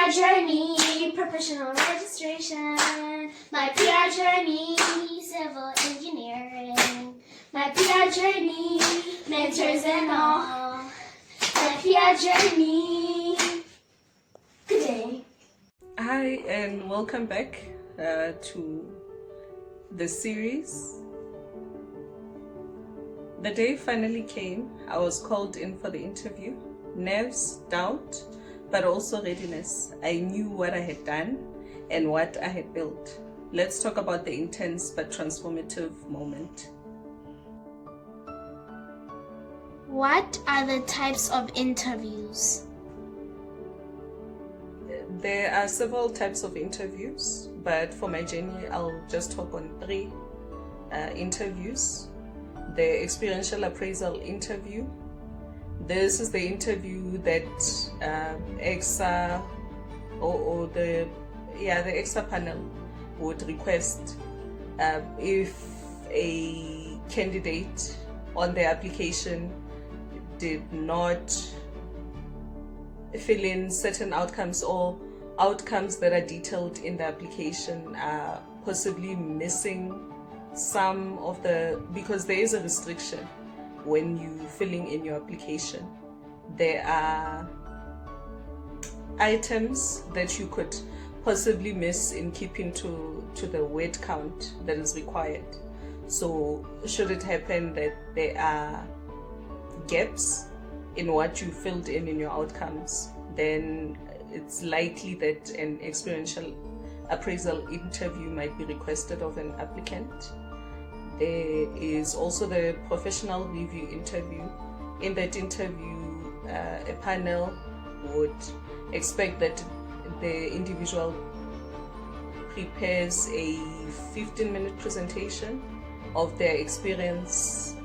PR journey, professional registration. My PR journey, civil engineering. My PR journey, mentors and all. My PR journey. Good day. Hi, and welcome back to the series. The day finally came. I was called in for the interview. Nerves, doubt, but also readiness. I knew what I had done and what I had built. Let's talk about the intense but transformative moment. What are the types of interviews? There are several types of interviews, but for my journey, I'll just talk on three interviews. The experiential appraisal interview. This is the interview that EXA or the EXA panel would request if a candidate on their application did not fill in certain outcomes, or outcomes that are detailed in the application are possibly missing some of because there is a restriction when you filling in your application. There are items that you could possibly miss in keeping to the word count that is required. So should it happen that there are gaps in what you filled in your outcomes, then it's likely that an experiential appraisal interview might be requested of an applicant. There is also the professional review interview. In that interview, a panel would expect that the individual prepares a 15-minute presentation of their experience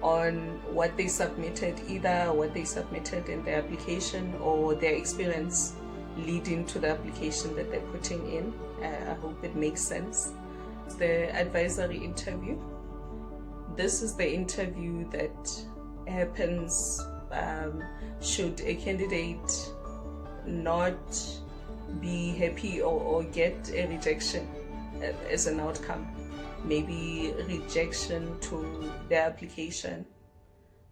on what they submitted, either what they submitted in their application or their experience leading to the application that they're putting in. I hope it makes sense. The advisory interview. This is the interview that happens should a candidate not be happy or get a rejection as an outcome. Maybe rejection to their application,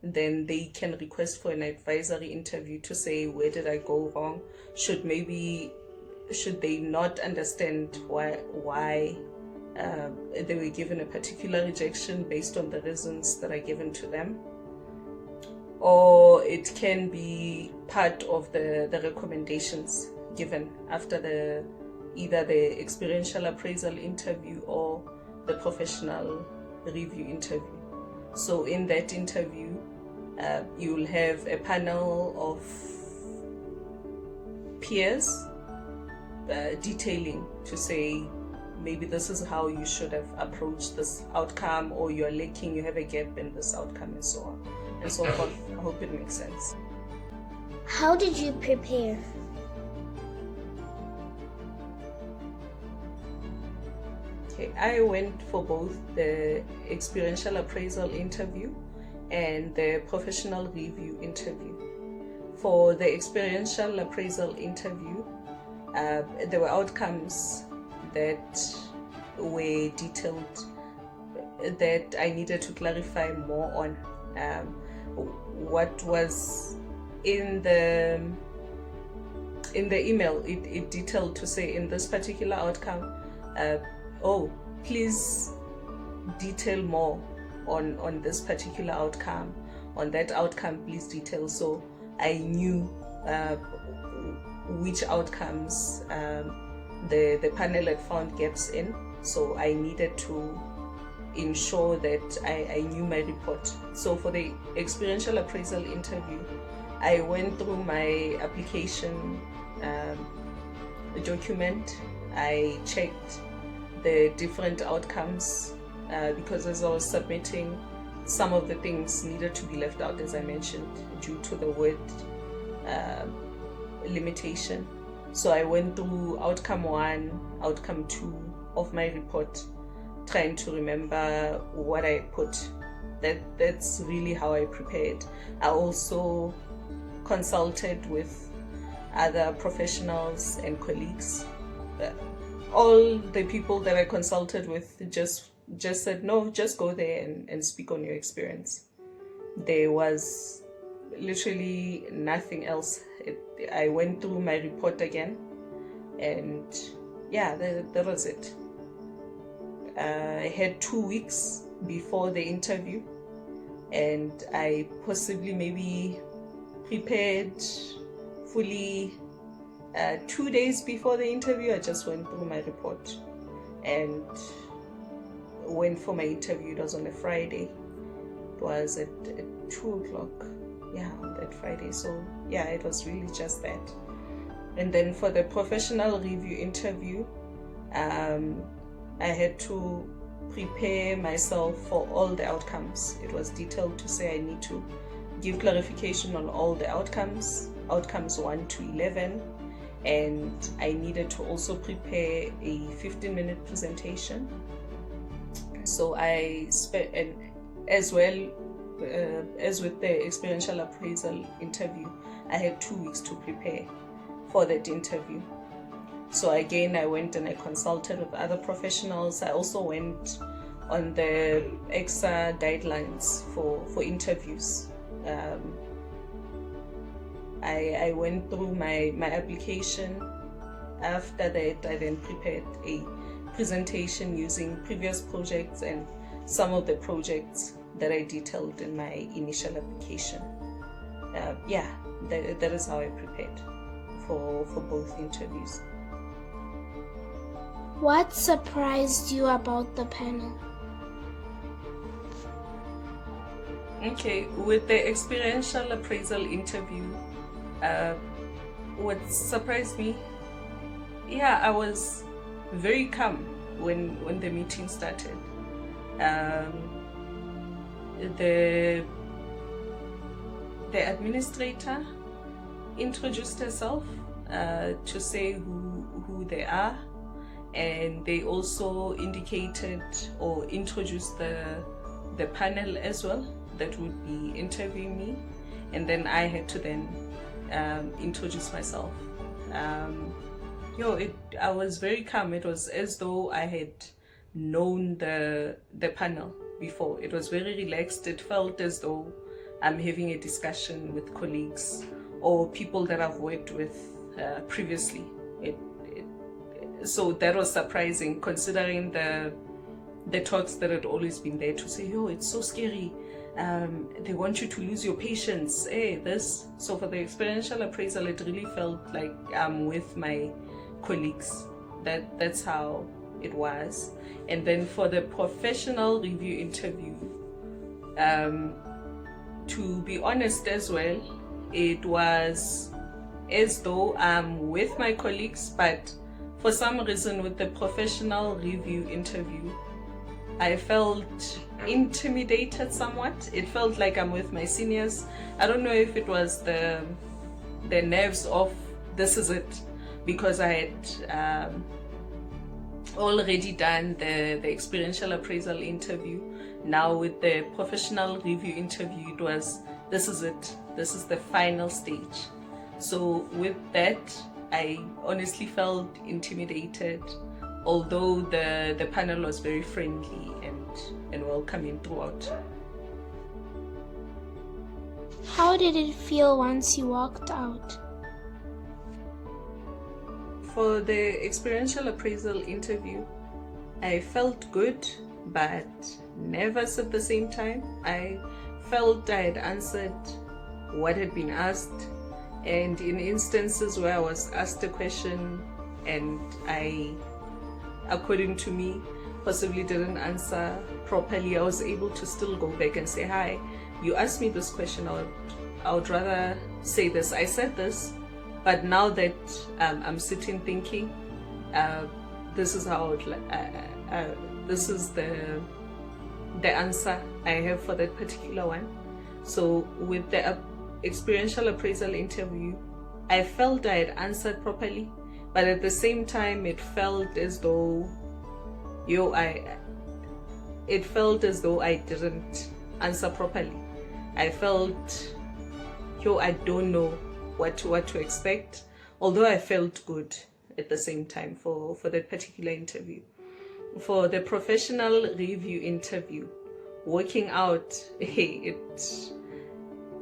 then they can request for an advisory interview to say, where did I go wrong? Should they not understand why they were given a particular rejection based on the reasons that are given to them? Or it can be part of the recommendations given after either the experiential appraisal interview or the professional review interview. So in that interview, you'll have a panel of peers detailing to say, maybe this is how you should have approached this outcome, or you're lacking, you have a gap in this outcome, and so on and so forth. I hope it makes sense. How did you prepare? Okay, I went for both the experiential appraisal interview and the professional review interview. For the experiential appraisal interview, there were outcomes that were detailed that I needed to clarify more on. What was in the email, it detailed to say, in this particular outcome, please detail more on this particular outcome. On that outcome, please detail. So I knew which outcomes the panel had found gaps in. So I needed to ensure that I knew my report. So for the experiential appraisal interview, I went through my application document. I checked the different outcomes because as I was submitting, some of the things needed to be left out, as I mentioned, due to the word limitation. So I went through outcome 1, outcome 2 of my report, trying to remember what I put. That's really how I prepared. I also consulted with other professionals and colleagues. All the people that I consulted with just said, no, just go there and speak on your experience. There was literally nothing else. I went through my report again, and yeah, that was it. I had 2 weeks before the interview, and I possibly maybe prepared fully 2 days before the interview. I just went through my report and went for my interview. It was on a Friday. It was at 2 o'clock, yeah, on that Friday. So yeah, it was really just that. And then for the professional review interview, I had to prepare myself for all the outcomes. It was detailed to say I need to give clarification on all the outcomes 1 to 11, and I needed to also prepare a 15-minute presentation. So I spent, and as well as with the experiential appraisal interview, I had 2 weeks to prepare for that interview. So again, I went and I consulted with other professionals. I also went on the EXA guidelines for interviews. I went through my application. After that, I then prepared a presentation using previous projects and some of the projects that I detailed in my initial application. Yeah, that is how I prepared for both interviews. What surprised you about the panel? Okay, with the experiential appraisal interview, what surprised me, yeah, I was very calm when the meeting started. The administrator introduced herself to say who they are, and they also indicated or introduced the panel as well that would be interviewing me, and then I had to then introduce myself. I was very calm. It was as though I had known the panel before. It was very relaxed. It felt as though I'm having a discussion with colleagues or people that I've worked with previously. So that was surprising, considering the talks that had always been there to say, it's so scary. They want you to lose your patience. This. So for the experiential appraisal, it really felt like I'm with my colleagues. That's how it was. And then for the professional review interview, to be honest as well, it was as though I'm with my colleagues, but for some reason with the professional review interview, I felt intimidated somewhat. It felt like I'm with my seniors. I don't know if it was the nerves of this is it, because I had already done the experiential appraisal interview. Now with the professional review interview, it was this is it. This is the final stage. So with that, I honestly felt intimidated, although the panel was very friendly and welcoming throughout. How did it feel once you walked out? For the experiential appraisal interview, I felt good but nervous at the same time. I felt I had answered what had been asked, and in instances where I was asked a question and I, according to me, possibly didn't answer properly, I was able to still go back and say, hi, you asked me this question, I would rather say this. I said this, but now that I'm sitting thinking, this is how this is the answer I have for that particular one. So with the experiential appraisal interview, I felt I had answered properly, but at the same time it felt as though it felt as though I didn't answer properly. I felt I don't know what to expect, although I felt good at the same time for that particular interview. For the professional review interview, working out, hey,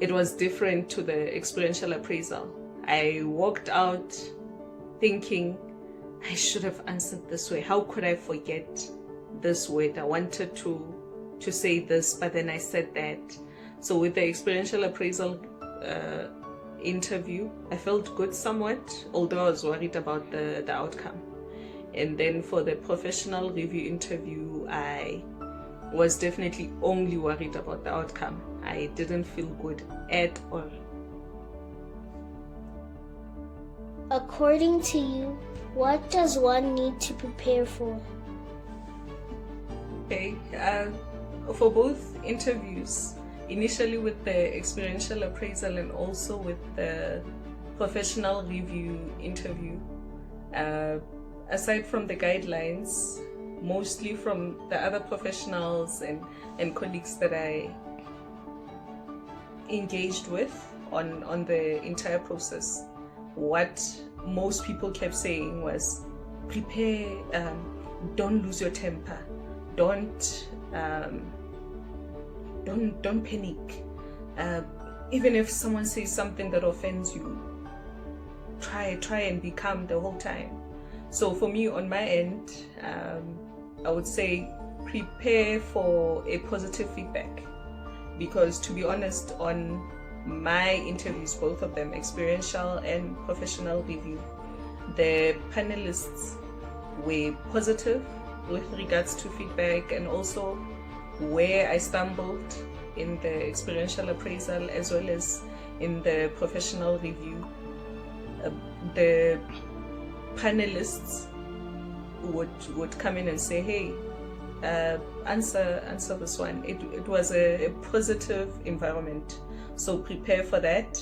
it was different to the experiential appraisal. I walked out thinking, I should have answered this way. How could I forget this word? I wanted to say this, but then I said that. So with the experiential appraisal interview, I felt good somewhat, although I was worried about the outcome. And then for the professional review interview, I was definitely only worried about the outcome. I didn't feel good at all. According to you, what does one need to prepare for? Okay, for both interviews, initially with the experiential appraisal and also with the professional review interview, aside from the guidelines, mostly from the other professionals and colleagues that I engaged with on the entire process, what most people kept saying was, prepare, don't lose your temper, don't panic. Even if someone says something that offends you, try and be calm the whole time. So for me, on my end, I would say prepare for a positive feedback, because to be honest, on my interviews, both of them, experiential and professional review, the panelists were positive with regards to feedback, and also where I stumbled in the experiential appraisal as well as in the professional review, the panelists would come in and say, hey, answer this one. It was a positive environment, so prepare for that.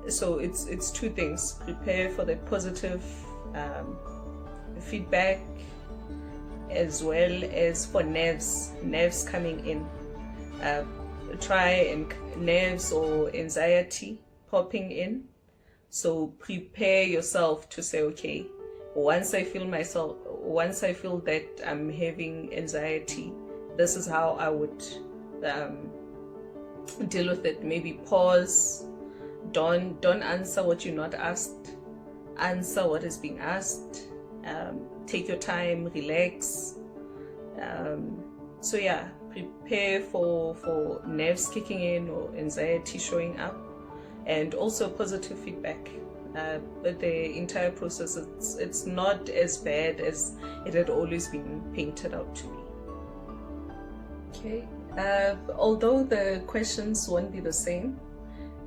So it's two things: prepare for the positive feedback, as well as for nerves coming in. Try and nerves or anxiety popping in. So prepare yourself to say, okay, once I feel that I'm having anxiety, this is how I would deal with it. Maybe pause. Don't answer what you're not asked. Answer what is being asked. Take your time, relax. So yeah, prepare for nerves kicking in or anxiety showing up, and also positive feedback. But the entire process, it's not as bad as it had always been painted out to be. Okay, although the questions won't be the same,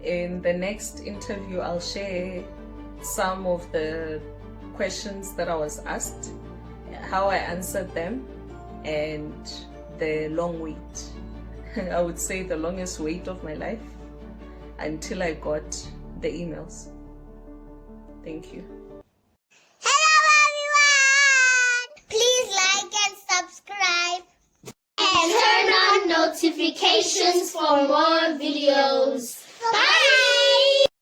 in the next interview I'll share some of the questions that I was asked, how I answered them, and the long wait. I would say the longest wait of my life, until I got the emails. Thank you. Hello everyone! Please like and subscribe. And turn on notifications for more videos.